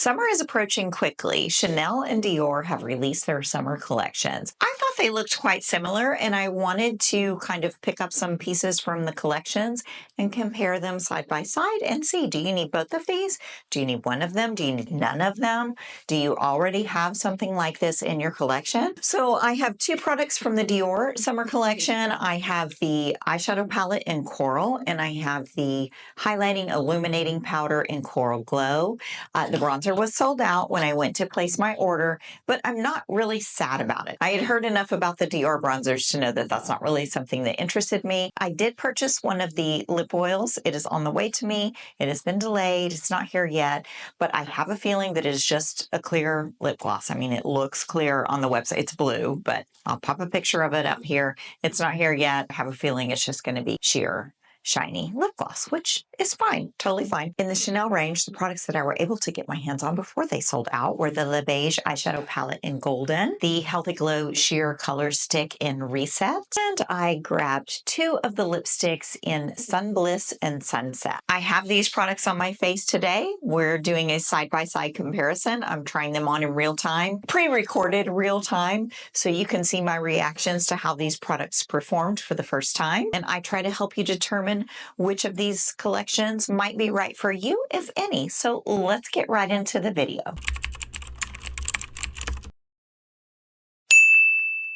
Summer is approaching quickly. Chanel and Dior have released their summer collections. I thought they looked quite similar, and I wanted to kind of pick up some pieces from the collections and compare them side by side and see, do you need both of these? Do you need one of them? Do you need none of them? Do you already have something like this in your collection? So I have two products from the Dior summer collection. I have the eyeshadow palette in Coral, and I have the highlighting illuminating powder in Coral Glow. The bronzer was sold out when I went to place my order, but I'm not really sad about it. I had heard enough about the Dior bronzers to know that that's not really something that interested me. I did purchase one of the lip oils. It is on the way to me. It has been delayed. It's not here yet, but I have a feeling that it is just a clear lip gloss. I mean, it looks clear on the website. It's blue, but I'll pop a picture of it up here. It's not here yet. I have a feeling it's just going to be sheer shiny lip gloss, which is fine, totally fine. In the Chanel range, the products that I were able to get my hands on before they sold out were the Le Beige eyeshadow palette in Golden, the Healthy Glow sheer color stick in Reset, and I grabbed two of the lipsticks in Sun Bliss and Sunset. I have these products on my face today. We're doing a side-by-side comparison. I'm trying them on in real time, pre-recorded real time, so you can see my reactions to how these products performed for the first time, and I try to help you determine which of these collections might be right for you, if any. So let's get right into the video.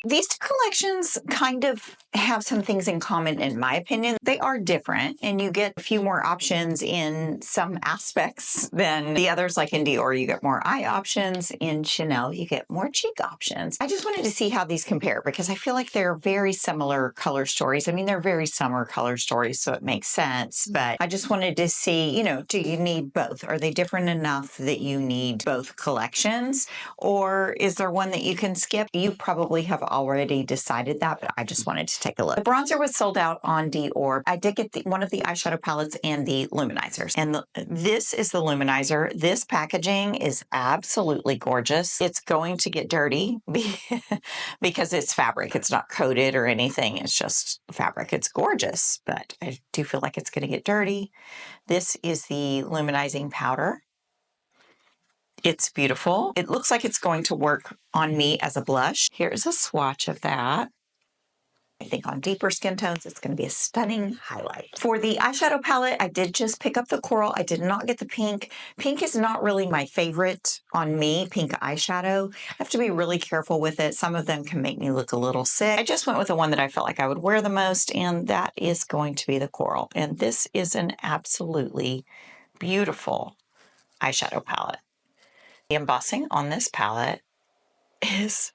These two collections kind of have some things in common, in my opinion. They are different, and you get a few more options in some aspects than the others. Like in Dior, you get more eye options. In Chanel, you get more cheek options. I just wanted to see how these compare because I feel like they're very similar color stories. I mean, they're very summer color stories, so it makes sense. But I just wanted to see, do you need both? Are they different enough that you need both collections? Or is there one that you can skip? You probably have already decided that, but I just wanted to take a look. The bronzer was sold out on Dior. I did get one of the eyeshadow palettes and the luminizers. And this is the luminizer. This packaging is absolutely gorgeous. It's going to get dirty because it's fabric. It's not coated or anything. It's just fabric. It's gorgeous, but I do feel like it's going to get dirty. This is the luminizing powder. It's beautiful. It looks like it's going to work on me as a blush. Here's a swatch of that. I think on deeper skin tones, it's going to be a stunning highlight. For the eyeshadow palette, I did just pick up the coral. I did not get the pink. Pink is not really my favorite on me, pink eyeshadow. I have to be really careful with it. Some of them can make me look a little sick. I just went with the one that I felt like I would wear the most, and that is going to be the coral. And this is an absolutely beautiful eyeshadow palette. The embossing on this palette is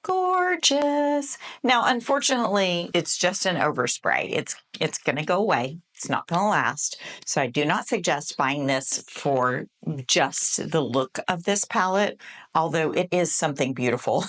gorgeous. Now, unfortunately, it's just an overspray. It's going to go away. It's not going to last. So I do not suggest buying this for just the look of this palette, although it is something beautiful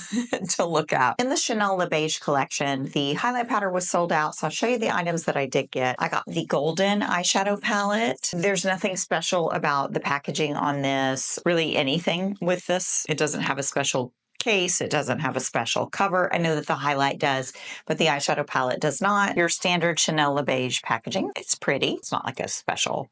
to look at. In the Chanel Le Beige collection, the highlight powder was sold out, so I'll show you the items that I did get. I got the Golden eyeshadow palette. There's nothing special about the packaging on this, really anything with this. It doesn't have a special case. It doesn't have a special cover. I know that the highlight does, but the eyeshadow palette does not. Your standard Chanel Le Beige packaging. It's pretty. It's not like a special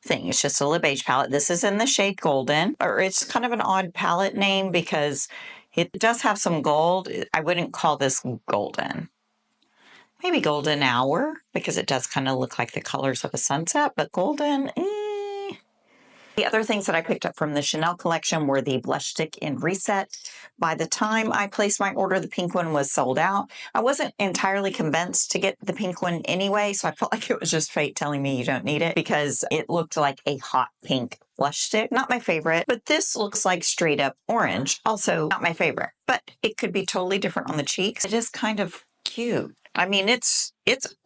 thing. It's just a Le Beige palette. This is in the shade Golden, or it's kind of an odd palette name because it does have some gold. I wouldn't call this golden. Maybe golden hour because it does kind of look like the colors of a sunset, but golden, The other things that I picked up from the Chanel collection were the blush stick in Reset. By the time I placed my order, the pink one was sold out. I wasn't entirely convinced to get the pink one anyway, so I felt like it was just fate telling me you don't need it because it looked like a hot pink blush stick. Not my favorite, but this looks like straight up orange. Also not my favorite, but it could be totally different on the cheeks. It is kind of cute. I mean, it's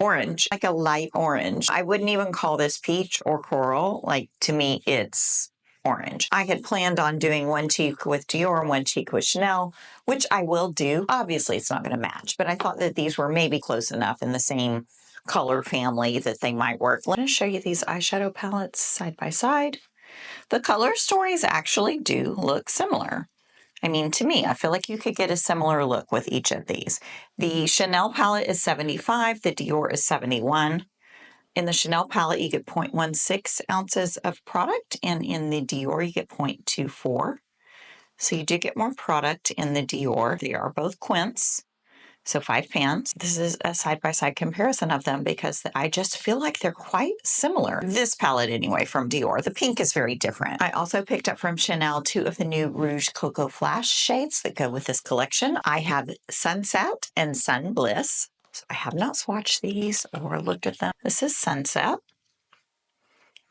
orange, like a light orange. I wouldn't even call this peach or coral. Like, to me, it's orange. I had planned on doing one cheek with Dior and one cheek with Chanel, which I will do. Obviously, it's not going to match, but I thought that these were maybe close enough in the same color family that they might work. Let me show you these eyeshadow palettes side by side. The color stories actually do look similar. I mean, to me, I feel like you could get a similar look with each of these. The Chanel palette is $75, the Dior is $71. In the Chanel palette, you get 0.16 ounces of product, and in the Dior, you get 0.24. So you do get more product in the Dior. They are both quints, so 5 pans. This is a side-by-side comparison of them because I just feel like they're quite similar. This palette anyway from Dior. The pink is very different. I also picked up from Chanel 2 of the new Rouge Cocoa Flash shades that go with this collection. I have Sunset and Sun Bliss. So I have not swatched these or looked at them. This is Sunset.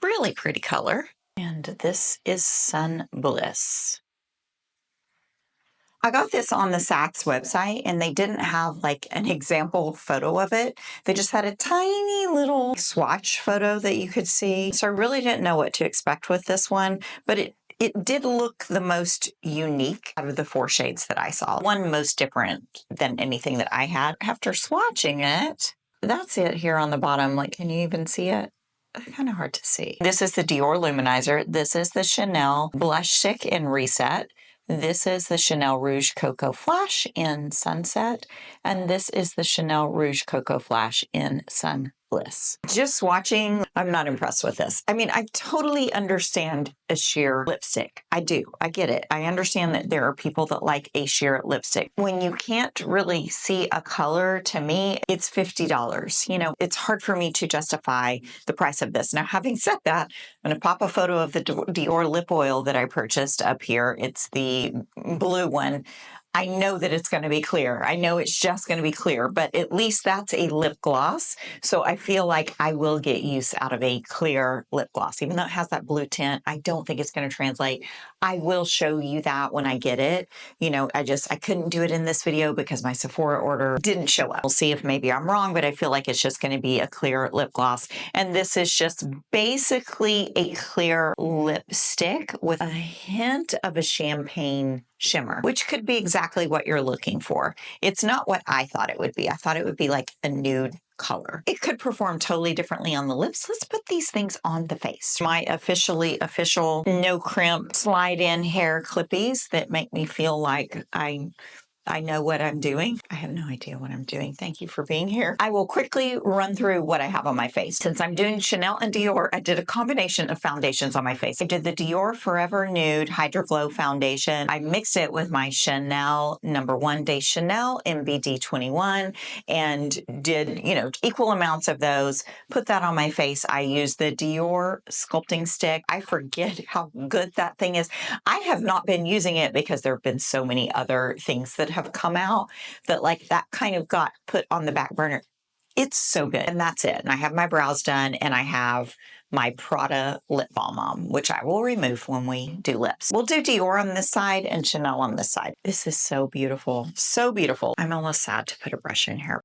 Really pretty color. And this is Sun Bliss. I got this on the Saks website and they didn't have like an example photo of it. They just had a tiny little swatch photo that you could see. So I really didn't know what to expect with this one, but it did look the most unique out of the 4 shades that I saw. One most different than anything that I had. After swatching it, that's it here on the bottom. Like, can you even see it? Kind of hard to see. This is the Dior Luminizer. This is the Chanel Blush Stick in Reset. This is the Chanel Rouge Cocoa Flash in Sunset. And this is the Chanel Rouge Cocoa Flash in Sun Bliss. Just watching, I'm not impressed with this. I mean, I totally understand a sheer lipstick. I do. I get it. I understand that there are people that like a sheer lipstick. When you can't really see a color, to me, it's $50. You know, it's hard for me to justify the price of this. Now, having said that, I'm going to pop a photo of the Dior lip oil that I purchased up here. It's the blue one. I know that it's going to be clear. I know it's just going to be clear, but at least that's a lip gloss. So I feel like I will get use out of a clear lip gloss. Even though it has that blue tint, I don't think it's going to translate. I will show you that when I get it. You know, I couldn't do it in this video because my Sephora order didn't show up. We'll see if maybe I'm wrong, but I feel like it's just going to be a clear lip gloss. And this is just basically a clear lipstick with a hint of a champagne shimmer, which could be exactly what you're looking for. It's not what I thought it would be. I thought it would be like a nude color. It could perform totally differently on the lips. Let's put these things on the face. My official no crimp slide in hair clippies that make me feel like I know what I'm doing. I have no idea what I'm doing. Thank you for being here. I will quickly run through what I have on my face. Since I'm doing Chanel and Dior, I did a combination of foundations on my face. I did the Dior Forever Nude Hydro Glow Foundation. I mixed it with my Chanel No. 1 Day Chanel MBD 21 and did, you know, equal amounts of those. Put that on my face. I used the Dior Sculpting Stick. I forget how good that thing is. I have not been using it because there have been so many other things that have come out that like that kind of got put on the back burner. It's so good. And that's it. And I have my brows done and I have my Prada lip balm on, which I will remove when we do lips. We'll do Dior on this side and Chanel on this side. This is so beautiful. So beautiful. I'm almost sad to put a brush in here.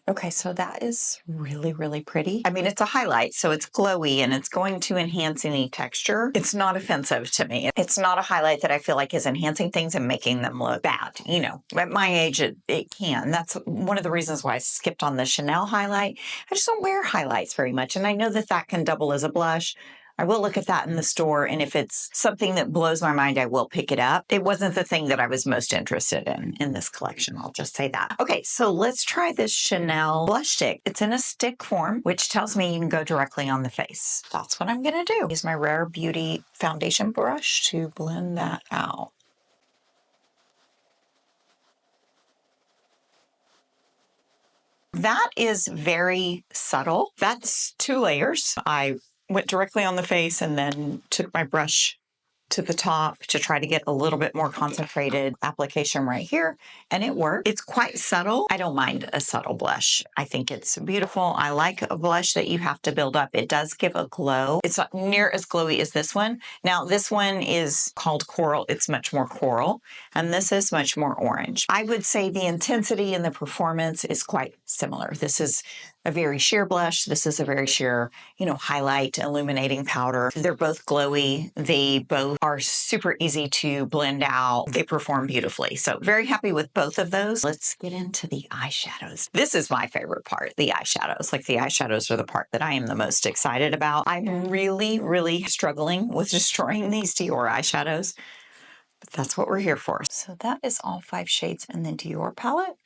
Okay, so that is really, really pretty. I mean, it's a highlight, so it's glowy and it's going to enhance any texture. It's not offensive to me. It's not a highlight that I feel like is enhancing things and making them look bad. You know, at my age, it can. That's one of the reasons why I skipped on the Chanel highlight. I just don't wear highlights very much, and I know that that can double as a blush. I will look at that in the store, and if it's something that blows my mind, I will pick it up. It wasn't the thing that I was most interested in this collection. I'll just say that. Okay, so let's try this Chanel blush stick. It's in a stick form, which tells me you can go directly on the face. That's what I'm gonna do. Use my Rare Beauty foundation brush to blend that out. That is very subtle. That's 2 layers. I went directly on the face and then took my brush to the top to try to get a little bit more concentrated application right here, and it worked. It's quite subtle. I don't mind a subtle blush. I think it's beautiful. I like a blush that you have to build up. It does give a glow. It's not near as glowy as this one. Now, this one is called Coral. It's much more coral, and this is much more orange. I would say the intensity and the performance is quite similar. This is a very sheer blush. This is a very sheer, you know, highlight illuminating powder. They're both glowy. They both are super easy to blend out. They perform beautifully. So very happy with both of those. Let's get into the eyeshadows. This is my favorite part, the eyeshadows. Like the eyeshadows are the part that I am the most excited about. I'm really, really struggling with destroying these Dior eyeshadows. But that's what we're here for. So that is all 5 shades in the Dior palette.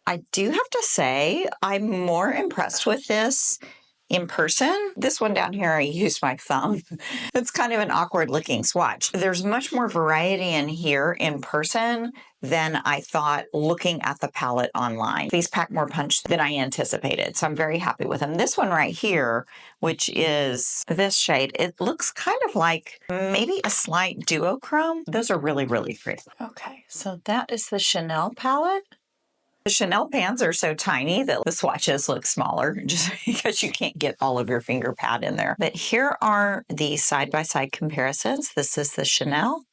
I do have to say, I'm more impressed with this in person. This one down here, I used my thumb. It's kind of an awkward looking swatch. There's much more variety in here in person than I thought looking at the palette online. These pack more punch than I anticipated, so I'm very happy with them. This one right here, which is this shade, it looks kind of like maybe a slight duochrome. Those are really, really pretty. Okay, so that is the Chanel palette. The Chanel pans are so tiny that the swatches look smaller just because you can't get all of your finger pad in there. But here are the side-by-side comparisons. This is the Chanel.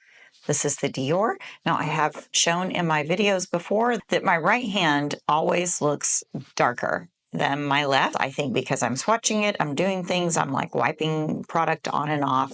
This is the Dior. Now, I have shown in my videos before that my right hand always looks darker than my left. I think because I'm swatching it, I'm doing things, I'm like wiping product on and off.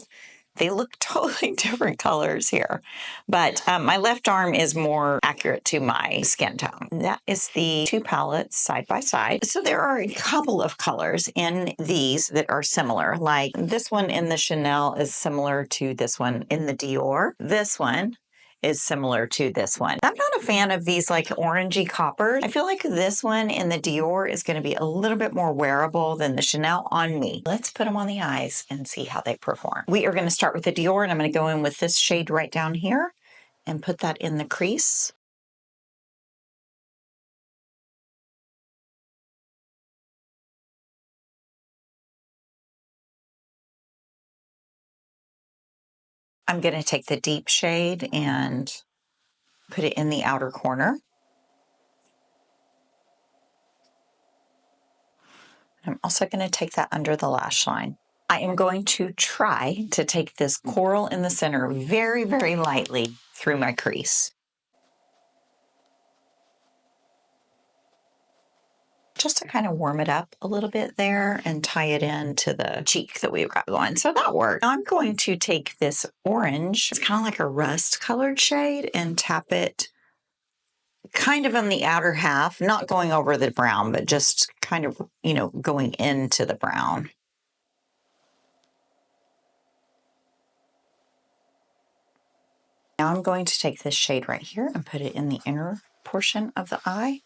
They look totally different colors here, but my left arm is more accurate to my skin tone. That is the 2 palettes side by side. So there are a couple of colors in these that are similar. Like this one in the Chanel is similar to this one in the Dior. This one is similar to this one. I'm not a fan of these like orangey coppers. I feel like this one in the Dior is going to be a little bit more wearable than the Chanel on me. Let's put them on the eyes and see how they perform. We are going to start with the Dior, and I'm going to go in with this shade right down here and put that in the crease. I'm going to take the deep shade and put it in the outer corner. I'm also going to take that under the lash line. I am going to try to take this coral in the center very, very lightly through my crease. Just to kind of warm it up a little bit there and tie it into the cheek that we've got going. So that worked. I'm going to take this orange, it's kind of like a rust colored shade, and tap it kind of on the outer half, not going over the brown, but just kind of, you know, going into the brown. Now I'm going to take this shade right here and put it in the inner portion of the eye.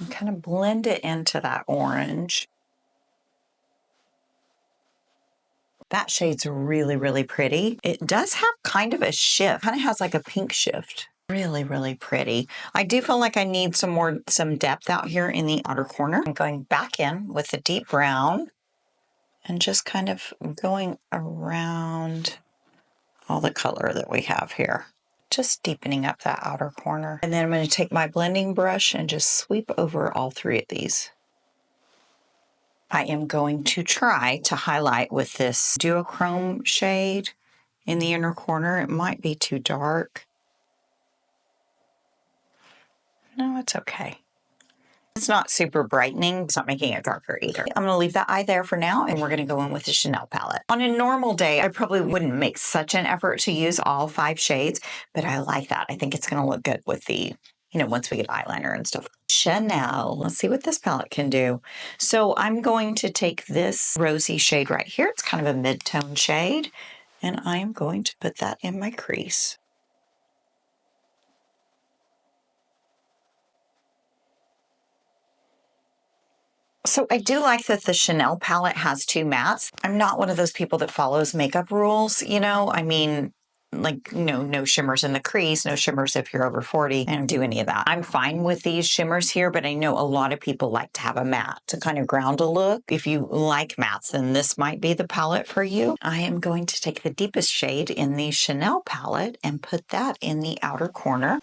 And kind of blend it into that orange. That shade's really, really pretty. It does have kind of a shift, kind of has like a pink shift. Really, really pretty. I do feel like I need some depth out here in the outer corner. I'm going back in with the deep brown and just kind of going around all the color that we have here. Just deepening up that outer corner. And then I'm going to take my blending brush and just sweep over all 3 of these. I am going to try to highlight with this duochrome shade in the inner corner. It might be too dark. No, it's okay. It's not super brightening. It's not making it darker either. I'm going to leave that eye there for now, and we're going to go in with the Chanel palette. On a normal day, I probably wouldn't make such an effort to use all 5 shades, but I like that. I think it's going to look good with the, you know, once we get eyeliner and stuff. Chanel, let's see what this palette can do. So I'm going to take this rosy shade right here. It's kind of a mid-tone shade, and I am going to put that in my crease. So I do like that the Chanel palette has 2 mattes. I'm not one of those people that follows makeup rules, you know, I mean, like, you know, no shimmers in the crease, no shimmers if you're over 40. I don't do any of that. I'm fine with these shimmers here, but I know a lot of people like to have a matte to kind of ground a look. If you like mattes, then this might be the palette for you. I am going to take the deepest shade in the Chanel palette and put that in the outer corner.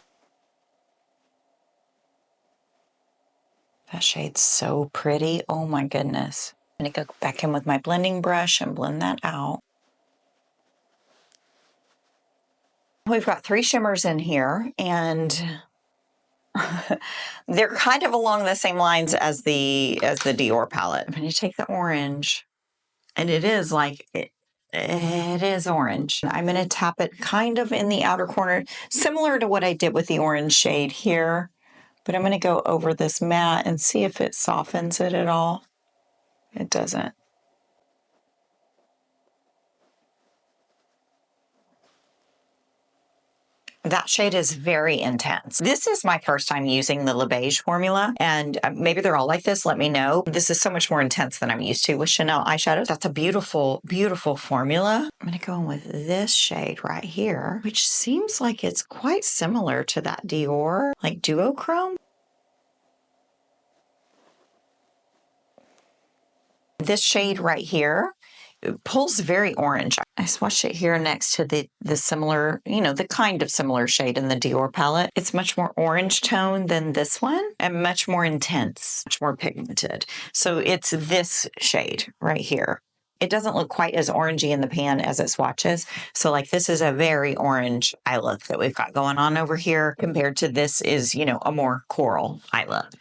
That shade's so pretty. Oh my goodness. I'm going to go back in with my blending brush and blend that out. We've got 3 shimmers in here, and they're kind of along the same lines as the Dior palette. I'm going to take the orange, and it is like it is orange. I'm going to tap it kind of in the outer corner, similar to what I did with the orange shade here. But I'm going to go over this matte and see if it softens it at all. It doesn't. That shade is very intense. This is my first time using the Beiges formula, and maybe they're all like this. Let me know. This is so much more intense than I'm used to with Chanel eyeshadows. That's a beautiful, beautiful formula. I'm going to go in with this shade right here, which seems like it's quite similar to that Dior, like duochrome. This shade right here, it pulls very orange. I swatched it here next to the similar, the kind of similar shade in the Dior palette. It's much more orange tone than this one and much more intense, much more pigmented. So it's this shade right here. It doesn't look quite as orangey in the pan as it swatches. So like this is a very orange eye look that we've got going on over here compared to this is, a more coral eye look.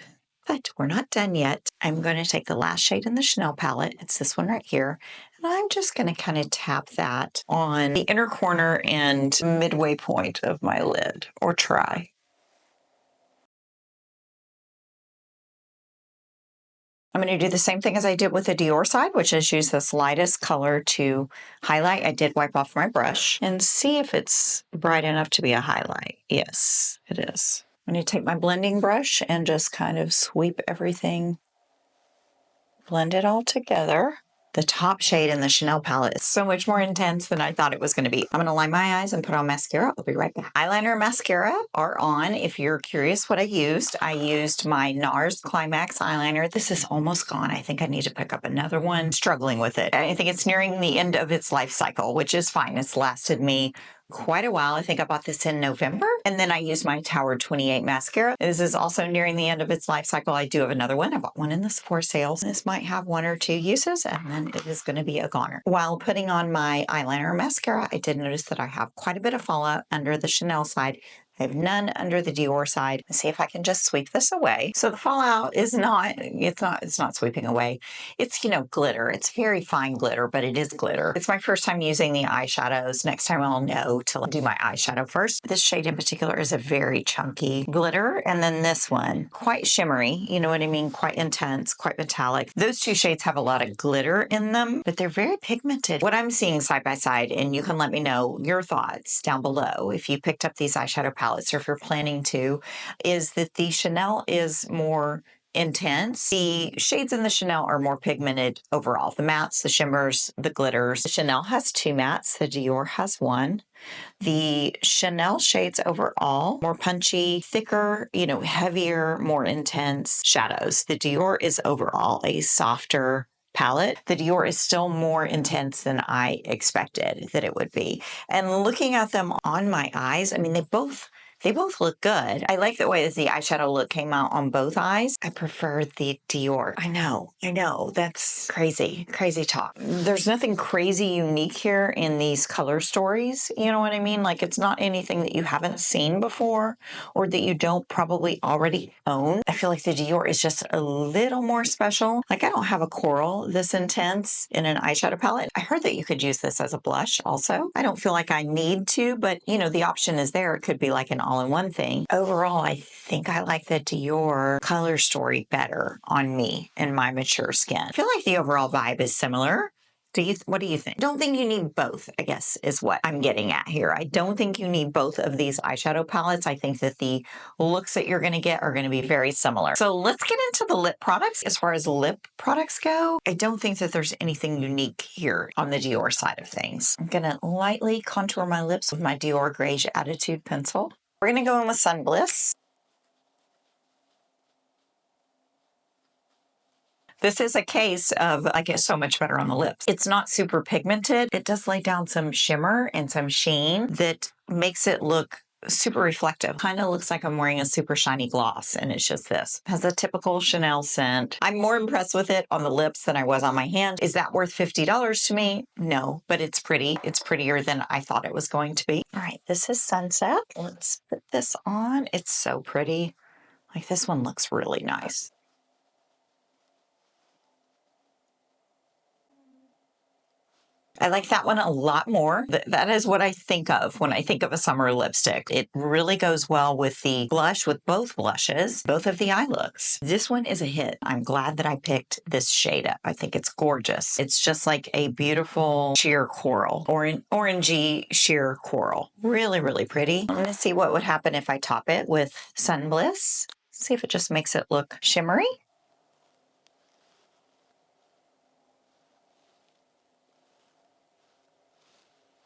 But we're not done yet. I'm going to take the last shade in the Chanel palette. It's this one right here. And I'm just going to kind of tap that on the inner corner and midway point of my lid, or try. I'm going to do the same thing as I did with the Dior side, which is use this lightest color to highlight. I did wipe off my brush and see if it's bright enough to be a highlight. Yes, it is. I'm going to take my blending brush and just kind of sweep everything, blend it all together. The top shade in the Chanel palette is so much more intense than I thought it was going to be. I'm going to line my eyes and put on mascara. I'll be right back. Eyeliner and mascara are on. If you're curious what I used my NARS Climax eyeliner. This is almost gone. I think I need to pick up another one. Struggling with it. I think it's nearing the end of its life cycle, which is fine. It's lasted me quite a while. I think I bought this in November. And then I used my Tower 28 mascara. This is also nearing the end of its life cycle. I do have another one. I bought one in the Sephora sales. This might have 1 or 2 uses, and then it is going to be a goner. While putting on my eyeliner and mascara, I did notice that I have quite a bit of fallout under the Chanel side. I have none under the Dior side. Let's see if I can just sweep this away. So the fallout is it's not sweeping away. It's, glitter. It's very fine glitter, but it is glitter. It's my first time using the eyeshadows. Next time I'll know to do my eyeshadow first. This shade in particular is a very chunky glitter. And then this one, quite shimmery. You know what I mean? Quite intense, quite metallic. Those two shades have a lot of glitter in them, but they're very pigmented. What I'm seeing side by side, and you can let me know your thoughts down below if you picked up these eyeshadow palettes or if you're planning to, is that the Chanel is more intense. The shades in the Chanel are more pigmented overall. The mattes, the shimmers, the glitters. The Chanel has 2 mattes. The Dior has 1. The Chanel shades overall, more punchy, thicker, heavier, more intense shadows. The Dior is overall a softer palette. The Dior is still more intense than I expected that it would be. And looking at them on my eyes, I mean, they both look good. I like the way that the eyeshadow look came out on both eyes. I prefer the Dior. I know. That's crazy talk. There's nothing crazy unique here in these color stories. You know what I mean? Like, it's not anything that you haven't seen before or that you don't probably already own. I feel like the Dior is just a little more special. Like, I don't have a coral this intense in an eyeshadow palette. I heard that you could use this as a blush also. I don't feel like I need to, but the option is there. It could be like an all-in-one thing. Overall, I think I like the Dior color story better on me and my mature skin. I feel like the overall vibe is similar. What do you think? Don't think you need both, I guess, is what I'm getting at here. I don't think you need both of these eyeshadow palettes. I think that the looks that you're going to get are going to be very similar. So let's get into the lip products. As far as lip products go, I don't think that there's anything unique here on the Dior side of things. I'm going to lightly contour my lips with my Dior Griege Attitude pencil. We're going to go in with Sun Bliss. This is a case of I get so much better on the lips. It's not super pigmented. It does lay down some shimmer and some sheen that makes it look super reflective. Kind of looks like I'm wearing a super shiny gloss, and it's just this. It has a typical Chanel scent. I'm more impressed with it on the lips than I was on my hand. Is that worth $50 to me? No, but it's pretty. It's prettier than I thought it was going to be. All right, this is Sunset. Let's put this on. It's so pretty. Like, this one looks really nice. I like that one a lot more. That is what I think of when I think of a summer lipstick. It really goes well with the blush, with both blushes, both of the eye looks. This one is a hit. I'm glad that I picked this shade up. I think it's gorgeous. It's just like a beautiful sheer coral, or an orangey sheer coral. Really, really pretty. I'm going to see what would happen if I top it with Sun Bliss. See if it just makes it look shimmery.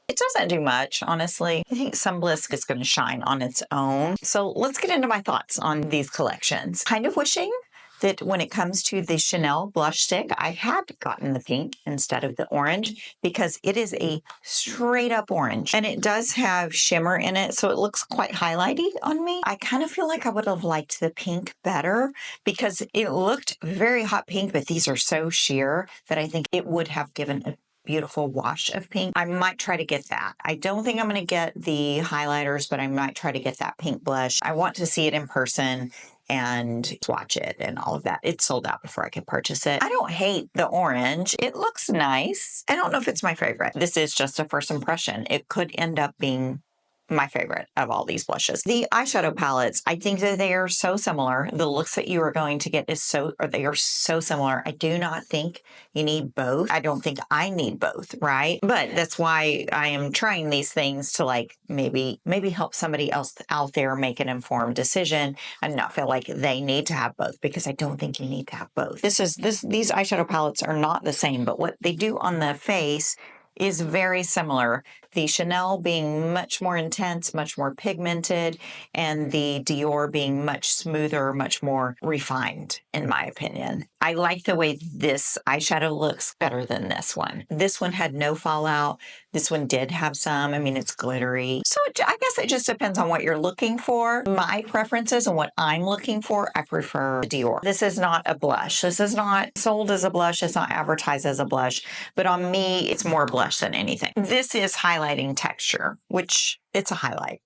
It doesn't do much, honestly. I think Sun Bliss is going to shine on its own. So let's get into my thoughts on these collections. Kind of wishing that when it comes to the Chanel blush stick, I had gotten the pink instead of the orange, because it is a straight up orange and it does have shimmer in it. So it looks quite highlighty on me. I kind of feel like I would have liked the pink better because it looked very hot pink, but these are so sheer that I think it would have given a beautiful wash of pink. I might try to get that. I don't think I'm going to get the highlighters, but I might try to get that pink blush. I want to see it in person and swatch it and all of that. It sold out before I could purchase it. I don't hate the orange. It looks nice. I don't know if it's my favorite. This is just a first impression. It could end up being my favorite of all these blushes. The eyeshadow palettes, I think that they are so similar. The looks that you are going to get they are so similar. I do not think you need both. I don't think I need both, right? But that's why I am trying these things to like maybe help somebody else out there make an informed decision and not feel like they need to have both, because I don't think you need to have both. These eyeshadow palettes are not the same, but what they do on the face is very similar. The Chanel being much more intense, much more pigmented, and the Dior being much smoother, much more refined, in my opinion. I like the way this eyeshadow looks better than this one. This one had no fallout. This one did have some. I mean, it's glittery. So I guess it just depends on what you're looking for. My preferences and what I'm looking for, I prefer Dior. This is not a blush. This is not sold as a blush. It's not advertised as a blush, but on me, it's more blush than anything. This is highlighting texture, which it's a highlight.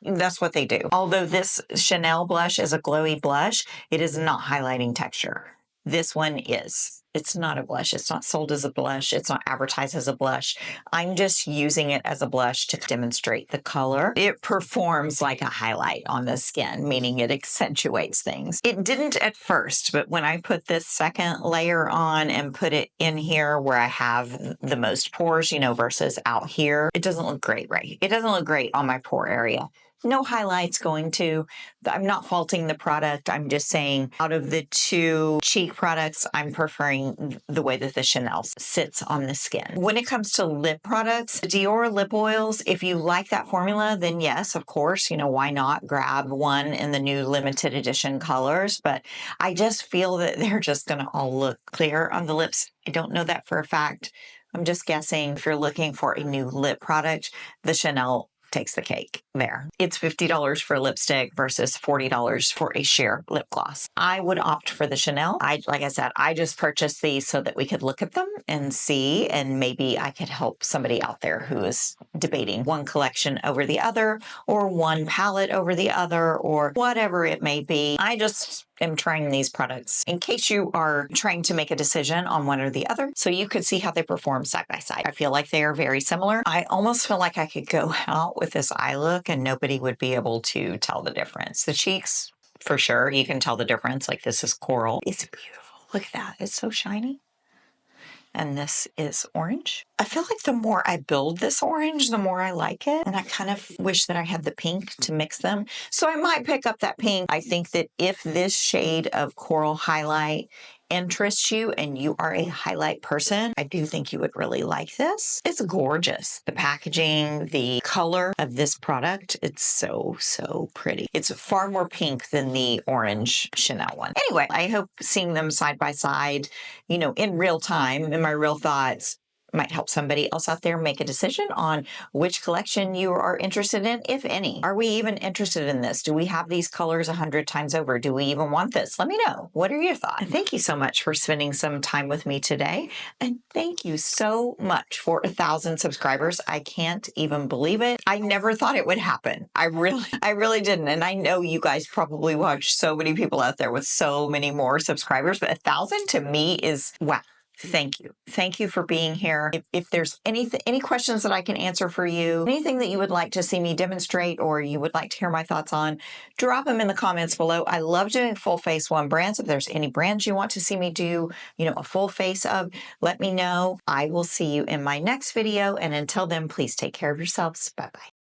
That's what they do. Although this Chanel blush is a glowy blush, it is not highlighting texture. This one is. It's not a blush. It's not sold as a blush. It's not advertised as a blush. I'm just using it as a blush to demonstrate the color. It performs like a highlight on the skin, meaning it accentuates things. It didn't at first, but when I put this second layer on and put it in here where I have the most pores, versus out here, it doesn't look great, right? It doesn't look great on my pore area. No highlights going to. I'm not faulting the product. I'm just saying out of the two cheek products, I'm preferring the way that the Chanel sits on the skin. When it comes to lip products, Dior lip oils, if you like that formula, then yes, of course, why not grab one in the new limited edition colors? But I just feel that they're just going to all look clear on the lips. I don't know that for a fact. I'm just guessing. If you're looking for a new lip product, the Chanel takes the cake there. It's $50 for a lipstick versus $40 for a sheer lip gloss. I would opt for the Chanel. Like I said, I just purchased these so that we could look at them and see, and maybe I could help somebody out there who is debating one collection over the other, or one palette over the other, or whatever it may be. I just am trying these products in case you are trying to make a decision on one or the other, so you could see how they perform side by side. I feel like they are very similar. I almost feel like I could go out with this eye look and nobody would be able to tell the difference. The cheeks, for sure, you can tell the difference. Like, this is coral. It's beautiful. Look at that. It's so shiny. And this is orange. I feel like the more I build this orange, the more I like it. And I kind of wish that I had the pink to mix them. So I might pick up that pink. I think that if this shade of coral highlight interests you and you are a highlight person, I do think you would really like this. It's gorgeous. The packaging, the color of this product, it's so, so pretty. It's far more pink than the orange Chanel one. Anyway, I hope seeing them side by side, in real time, in my real thoughts, might help somebody else out there make a decision on which collection you are interested in, if any. Are we even interested in this? Do we have these colors 100 times over? Do we even want this? Let me know. What are your thoughts? And thank you so much for spending some time with me today. And thank you so much for 1,000 subscribers. I can't even believe it. I never thought it would happen. I really didn't. And I know you guys probably watch so many people out there with so many more subscribers, but 1,000 to me is wow. thank you. Thank you for being here. If there's any questions that I can answer for you, anything that you would like to see me demonstrate or you would like to hear my thoughts on, drop them in the comments below. I love doing full face one brands. If there's any brands you want to see me do, a full face of, let me know. I will see you in my next video. And until then, please take care of yourselves. Bye-bye.